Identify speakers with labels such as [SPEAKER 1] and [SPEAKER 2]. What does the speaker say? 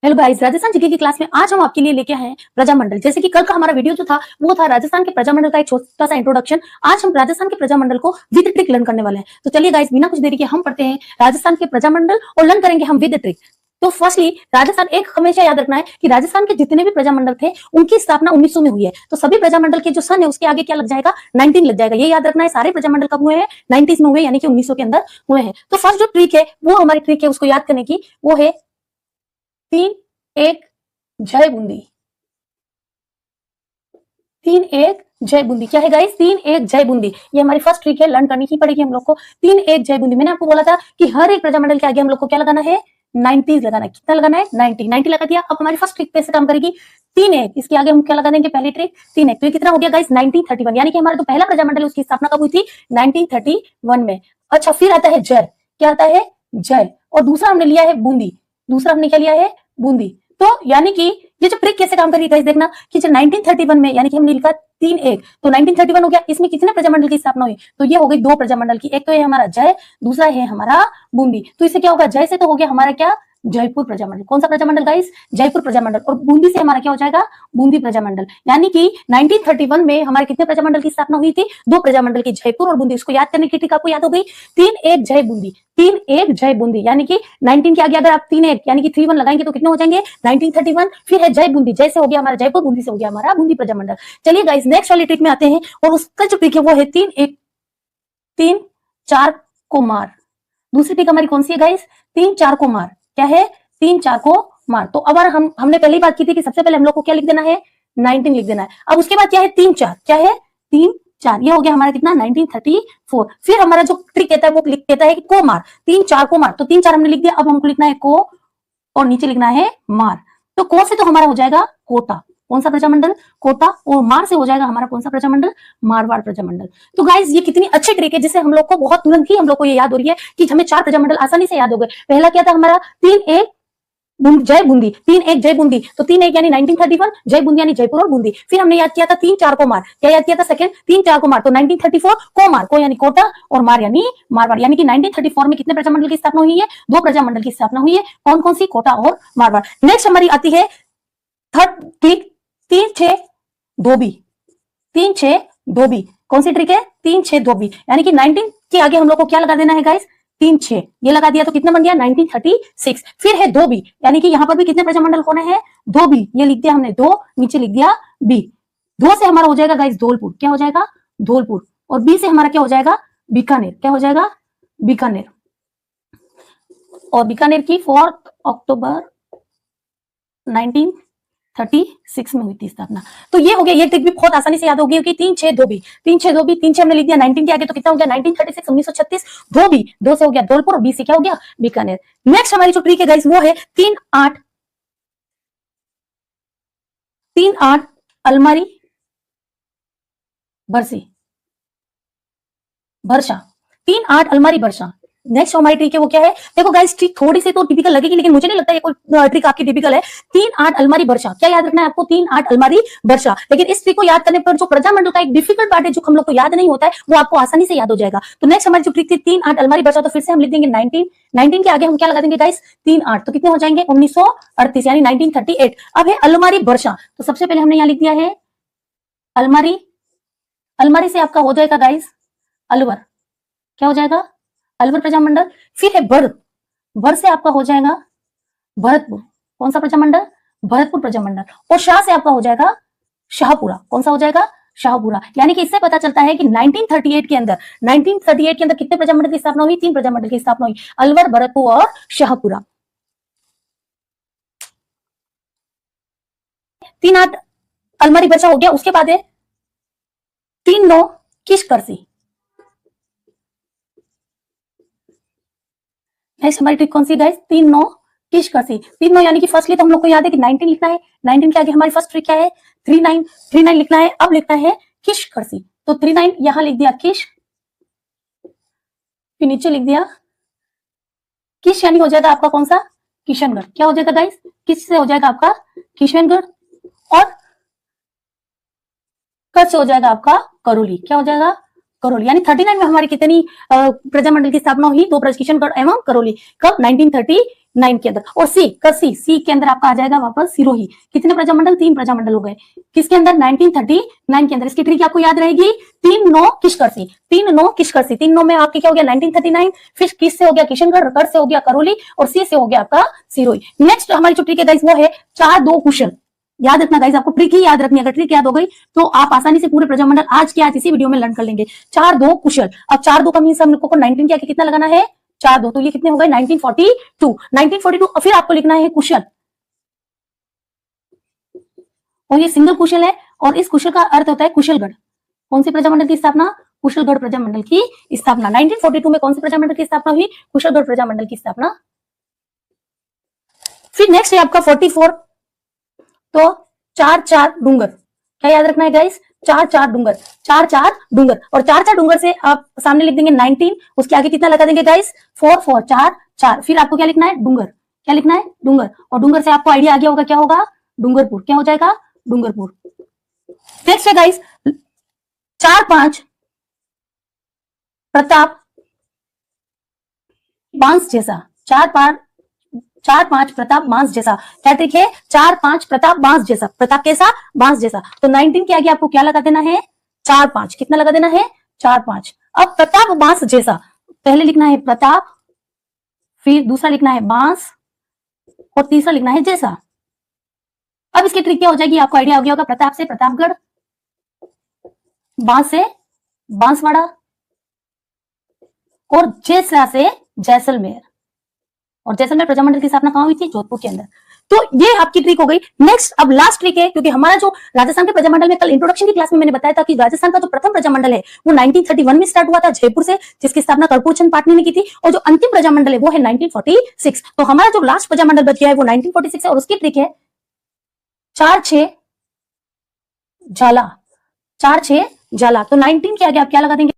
[SPEAKER 1] Hello guys, Rajasthan GK की class में आज हम आपके लिए लेके आए हैं प्रजामंडल। जैसे कि कल का हमारा वीडियो जो था वो था राजस्थान के प्रजामंडल का एक छोटा सा इंट्रोडक्शन। आज हम राजस्थान के प्रजामंडल को विद ट्रिक लर्न करने वाले हैं। तो चलिए गाइस, बिना कुछ देरी के हम पढ़ते हैं राजस्थान के प्रजामंडल और लर्न करेंगे हम विद ट्रिक। तो फर्स्टली राजस्थान एक हमेशा याद रखना है कि राजस्थान के जितने भी प्रजामंडल थे उनकी स्थापना 1900 में हुई है। तो सभी प्रजामंडल के जो सन है उसके आगे क्या लग जाएगा, 19 लग जाएगा। ये याद रखना है। सारे प्रजामंडल कब हुए हैं, 90s में हुए, यानी कि 1900 के अंदर हुए हैं। तो फर्स्ट जो ट्रिक है वो हमारी ट्रिक है उसको याद करने की, वो है 3-1 जय बूंदी। 3-1 जय बूंदी क्या है गाइस, 3-1 जय बूंदी। ये हमारी फर्स्ट ट्रिक है, लर्न करनी ही पड़ेगी हम लोग को। 3-1 जय बूंदी। मैंने आपको बोला था कि हर एक प्रजामंडल के आगे हम लोग को क्या लगाना है, 90 लगाना है। कितना लगाना है, 90 लगा दिया। अब हमारी फर्स्ट ट्रिक पे से काम करेगी 3-1, इसके आगे हम क्या लगा देंगे, पहली ट्रिक 3-1। तो ये कितना हो गया गाइस, 1931, यानी कि हमारा जो पहला प्रजामंडल उसकी स्थापना कब हुई थी, 1931 में। अच्छा, फिर आता है जय। क्या आता है, जय। और दूसरा हमने लिया है बूंदी। दूसरा हमने क्या लिया है, बूंदी। तो यानी कि ये जो ट्रिक कैसे काम कर रही है देखना कि जो 1931 में, यानी कि हमने लिखा 3-1, तो 1931 हो गया। इसमें कितने प्रजामंडल की स्थापना हुई, तो ये हो गई 2 प्रजामंडल की। एक तो है हमारा जय, दूसरा है हमारा बूंदी। तो इससे क्या होगा, जय से तो हो गया हमारा क्या, जयपुर प्रजामंडल। कौन सा प्रजामंडल गाइस, जयपुर प्रजामंडल। और बूंदी से हमारा क्या हो जाएगा, बूंदी प्रजामंडल। यानी कि 1931 में हमारे कितने प्रजामंडल की स्थापना हुई थी, 2 प्रजामंडल की, जयपुर और बूंदी। इसको याद करने की ट्रिक आपको याद हो गई, 3-1 जय बूंदी। 3-1 जय बूंदी, यानी कि 19 के आगे अगर आप 3-1 यानी कि 3-1 लगाएंगे तो कितने हो जाएंगे, 1931। फिर है जय बूंदी, जय से हो गया हमारा जयपुर, बूंदी से हो गया हमारा बूंदी प्रजामंडल। चलिए गाइस, नेक्स्ट वाली ट्रिक में आते हैं और उसका जो ट्रिक है वो है 3-1 3-4 को मार। दूसरी ट्रिक हमारी कौन सी है गाइस, 3-4 को मार। क्या है, 3-4 को मार। तो अब हमने पहले ही बात की थी कि सबसे पहले हम लोग को क्या लिख देना है, 19 लिख देना है। अब उसके बाद क्या है, 3-4। क्या है, 3-4। ये हो गया हमारा कितना, 1934। फिर हमारा जो ट्रिक कहता है वो लिख कहता है कि को मार, 3-4 को मार। तो 3-4 हमने लिख दिया। अब हमको लिखना है को और नीचे लिखना है मार। तो को से तो हमारा हो जाएगा कोटा। कौन सा प्रजामंडल, कोटा। और मार से हो जाएगा हमारा कौन सा प्रजामंडल, मारवाड़ प्रजामंडल। तो गाइस, ये कितनी अच्छी ट्रिक है जिससे हम लोग को बहुत तुरंत ही हम लोग को ये याद हो रही है कि हमें 4 प्रजामंडल आसानी से याद हो गए। पहला क्या था हमारा, 3-1 जय बूंदी। 3-1 जय बूंदी, तो 3-1 यानी 1931, जय बूंदी यानी जयपुर और बूंदी। फिर हमने याद किया था 3-4 को मार। क्या याद किया था, सेकंड 3-4 को मार। तो 1934 को मार, को यानी कोटा और मार यानी मारवाड़। यानी कि 1934 में कितने प्रजामंडल की स्थापना हुई है, 2 प्रजामंडल की स्थापना हुई है। कौन कौन सी, कोटा और मारवाड़। नेक्स्ट हमारी आती है थर्ड ट्रिक, 3-6 धोबी। 3-6 धोबी कौन सी ट्रिक है, 3-6 धोबी। यानी कि 19 के आगे हम लोग को क्या लगा देना है गाइस, 3-6। ये लगा दिया तो कितना बन गया, 1936। फिर है 2 बी, यानी कि यहां पर भी कितने प्रजामंडल कौन है, 2 बी। ये लिख दिया हमने 2, नीचे लिख दिया बी। 2 से हमारा हो जाएगा गाइस धौलपुर। क्या हो जाएगा, धौलपुर। और बी से हमारा क्या हो जाएगा, बीकानेर। क्या हो जाएगा, बीकानेर। और बीकानेर की 4 अक्टूबर 1936 में हुई थी स्थापना। तो ये हो गया, ये ट्रिक भी बहुत आसानी से याद हो गई कि 3-6 धोबी। 3-6 धोबी, 3-6 हमने लिख दिया। 19 के आगे तो कितना हो गया, 1936 1936 धोबी। 2 से हो गया धौलपुर और बी से क्या हो गया, बीकानेर। नेक्स्ट हमारी जो ट्रिक है गाइस वो है 3-8 अलमारी बरसी बरसा। 3-8 अलमारी बरसा। नेक्स्ट हमारी ट्रिक है वो क्या है, देखो गाइस, ट्रिक थोड़ी सी तो टिपिकल लगेगी लेकिन मुझे नहीं लगता ये कोई ट्रिक आपकी टिपिकल है। 3-8 अलमारी बरसा। क्या याद रखना है आपको, 3-8 अलमारी बरसा। लेकिन इस ट्रिक को याद करने पर जो प्रजामंडल का एक डिफिकल्ट पार्ट है जो हम लोग को याद नहीं होता है वो आपको आसानी से याद हो जाएगा। तो नेक्स्ट हमारी जो ट्रिक थी 3-8 अलमारी बरसा, तो फिर से हम लिख देंगे 19 के आगे हम क्या लगा देंगे गाइस, 3-8। तो कितने हो जाएंगे, 1938 यानी 1938। अब है अलमारी बरसा। तो सबसे पहले हमने यहाँ लिख दिया है अलमारी। अलमारी से आपका हो जाएगा गाइस अलवर। क्या हो जाएगा, अलवर प्रजामंडल। फिर है बर। बर से आपका हो जाएगा भरतपुर। कौन सा प्रजामंडल, भरतपुर प्रजामंडल। और शाह से आपका हो जाएगा शाहपुरा। कौन सा हो जाएगा, शाहपुरा। यानी कि इससे पता चलता है कि 1938 के अंदर कितने प्रजामंडल की स्थापना हुई, 3 प्रजामंडल की स्थापना हुई, अलवर, भरतपुर और शाहपुरा। 3-8 अलमारी बचा हो गया। उसके बाद है 3-9 किशकरसी। नेक्स्ट हमारी ट्रिक कौन सी गाइस, 3-9 किशकरसी। 3-9 यानी कि फर्स्टली तो हम लोग को याद है कि 19 लिखना है। 19 के आगे हमारी फर्स्ट ट्रिक क्या है, 3-9 लिखना है। अब लिखना है किशकरसी। तो 3-9 यहां लिख दिया किश, फिर नीचे लिख दिया किश, यानी हो जाएगा आपका कौन सा, किशनगढ़। क्या हो जाएगा गाइस, किस से हो जाएगा आपका किशनगढ़। और कर से हो जाएगा आपका करौली। क्या हो जाएगा, करौली। यानी 39 में हमारी कितनी प्रजामंडल की स्थापना हुई, 2 किशनगढ़ एवं करौली। कब, 1938 9 के अंदर। और सी कर सी के अंदर आपका आ जाएगा वापस सिरोही। कितने प्रजामंडल? 3 प्रजामंडल हो गए। किसके अंदर? 1939 के अंदर। इसकी ट्रिक आपको याद रहेगी 3 9 किशकरसी, 3 9 किशकरसी। 3 9 में आपके क्या हो गया? 1939। फिर किस से हो गया? किशनगढ़। कर से हो गया करौली और सी से हो गया आपका सिरोही। नेक्स्ट हमारी जो ट्रिक है गाइस वो है 4 2 कुशल। याद रखना गाइस, आपको ट्रिक ही याद रखनी है। अगर ट्रिक याद हो गई तो आप आसानी से पूरे प्रजामंडल आज के आज इसी वीडियो में लर्न कर लेंगे। 4 2 कुशल। अब 4 2 का मीन्स हम लोगों को 19 के आगे कितना लगाना है? 4 2। तो ये कितने हो गए? 1942। 1942 फिर आपको लिखना है कुशल, और ये सिंगल कुशल है और इस कुशल का अर्थ होता है कुशलगढ़। कौन सी प्रजामंडल की स्थापना? कुशलगढ़ प्रजामंडल की स्थापना। 1942 में कौन सी प्रजामंडल की स्थापना हुई? कुशलगढ़ प्रजामंडल की स्थापना। फिर नेक्स्ट है आपका 44। तो 4 4 डूंगर। क्या याद रखना है गाइस? 4 4 डूंगर, 4 4 डूंगर। और 4 4 डूंगर से आप सामने लिख देंगे 19, उसके आगे कितना लगा देंगे गाइस? 4 4 4 4। फिर आपको क्या लिखना है? डूंगर। क्या लिखना है? डूंगर। और डूंगर से आपको आइडिया आ गया होगा क्या होगा? डूंगरपुर। क्या हो जाएगा? डूंगरपुर। नेक्स्ट है गाइस 4 5 प्रताप बांस जैसा। 4 5 प्रताप बांस जैसा। क्या ट्रिक है? 4 5 प्रताप बांस जैसा। प्रताप कैसा? बांस जैसा। तो 19 के आगे आपको क्या लगा देना है? 4 5। कितना लगा देना है? 4 5। अब प्रताप बांस जैसा, पहले लिखना है प्रताप, फिर दूसरा लिखना है बांस और तीसरा लिखना है जैसा। अब इसकी ट्रिक क्या हो जाएगी? आपको आइडिया हो गया होगा। प्रताप से प्रतापगढ़, बांस से बांसवाड़ा और जैसा से जैसलमेर। और जैसलमेर प्रजामंडल की स्थापना कहां हुई थी? जोधपुर के अंदर। तो ये आपकी ट्रिक हो गई। नेक्स्ट अब लास्ट ट्रिक है, क्योंकि हमारा जो राजस्थान के प्रजामंडल में कल इंट्रोडक्शन की क्लास में मैंने बताया था कि राजस्थान का जो प्रथम प्रजामंडल है वो 1931 में स्टार्ट हुआ था जयपुर से, जिसकी स्थापना कर्पूर चंद पाटनी ने की थी। और जो अंतिम प्रजामंडल है वो है 1946। तो हमारा जो लास्ट प्रजामंडल बच गया है वो 1946 है। और उसकी ट्रिक है 4 6 झाला। 4 6 झाला। तो 19 के आगे आप क्या लगा देंगे?